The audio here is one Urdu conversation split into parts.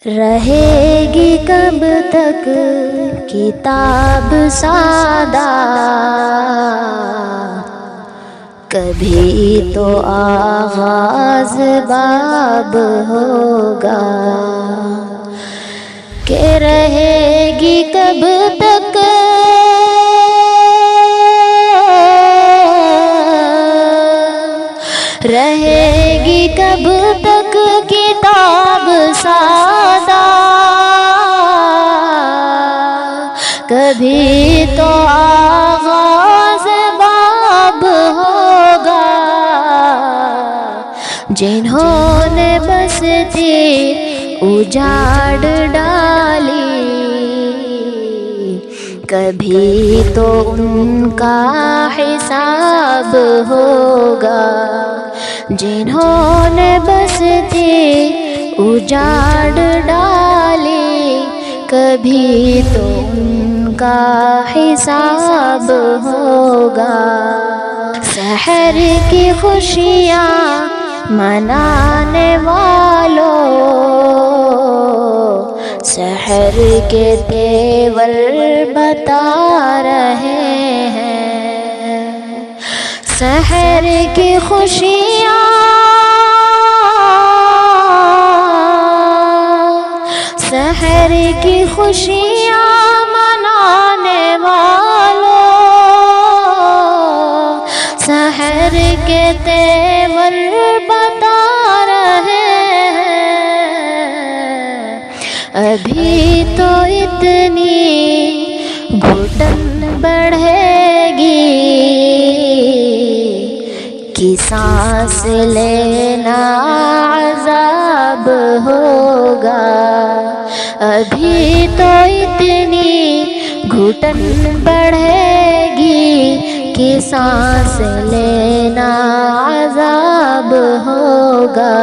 رہے گی کب تک کتاب سادہ، کبھی تو آغاز باب ہوگا کہ رہے گی کب تک رہے گی کب تک کتاب سادہ، کبھی تو آغاز باب ہوگا۔ جنہوں نے بستی اجاڑ ڈالی، کبھی تو ان کا حساب ہوگا۔ جنہوں نے بستی اجاڑ ڈالی، کبھی تو ان کا حساب ہوگا۔ سحر کی خوشیاں منانے والوں، سحر کے تیور بتا رہے ہیں۔ سحر کی خوشیاں سحر کی خوشیاں منانے والوں، سحر کے تیور بتا رہے ہیں۔ ابھی تو اتنی گھٹن بڑھے گی کہ سانس لینا عذاب ہوگا۔ ابھی تو اتنی گھٹن بڑھے گی کہ سانس لینا عذاب ہوگا۔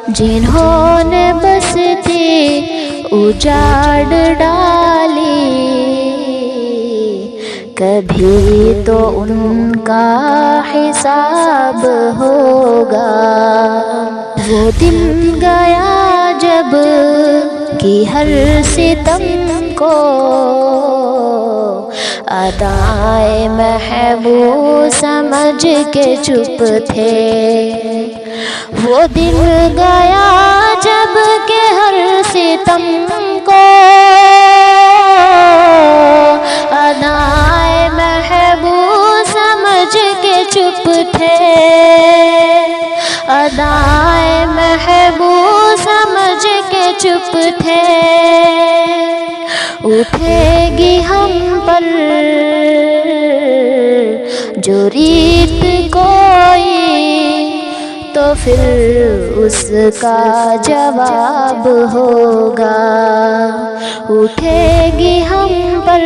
جنہوں نے بستی اجاڑ ڈالی، کبھی تو ان کا حساب ہوگا۔ وہ دن گیا جب کہ ہر ستم کو ادائے محبوب سمجھ کے چپ تھے۔ وہ دن گیا جب کہ ہر ستم کو ادائے محبوب سمجھ کے چپ تھے۔ ادائے محبوب سمجھ کے چپ تھے۔ اٹھے گی ہم پر جو ریت کوئی، تو پھر اس کا جواب ہوگا۔ اٹھے گی ہم پر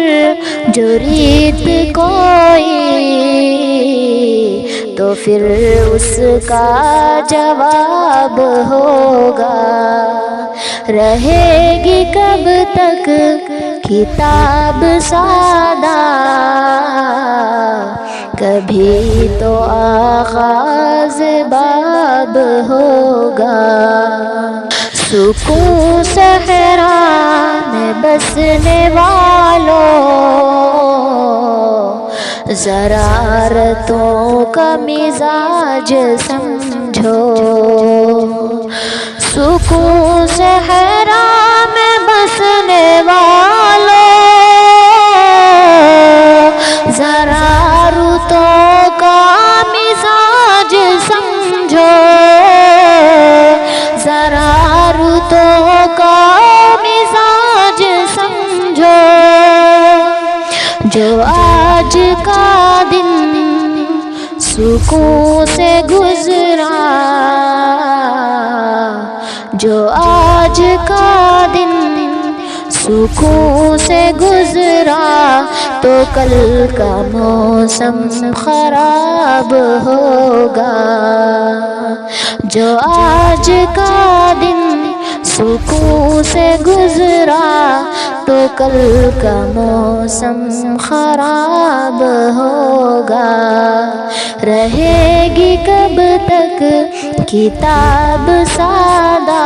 جو ریت کوئی، تو پھر اس کا جواب ہوگا۔ رہے گی کب تک کتاب سادہ، کبھی تو آغاز باب ہوگا۔ سکون صحرا میں بسنے والوں، ضرارتوں کا مزاج سمجھو۔ سکون صحرا میں بسنے والوں، ضرارتوں کا مزاج سمجھو۔ ضرارتوں کا مزاج سمجھو۔ جو آج کا دن سکون سے گزرا، جو آج کا دن سکون سے گزرا، تو کل کا موسم خراب ہوگا۔ جو آج کا دن سکون سے گزرا، تو کل کا موسم خراب ہوگا۔ رہے گی کب تک کتاب سادہ،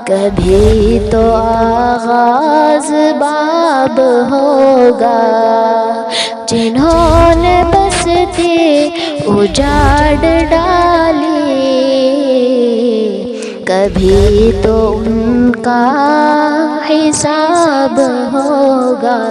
کبھی تو آغاز باب ہوگا، جنہوں نے بستی اجاڑ ڈالی، کبھی تو ان کا حساب ہوگا۔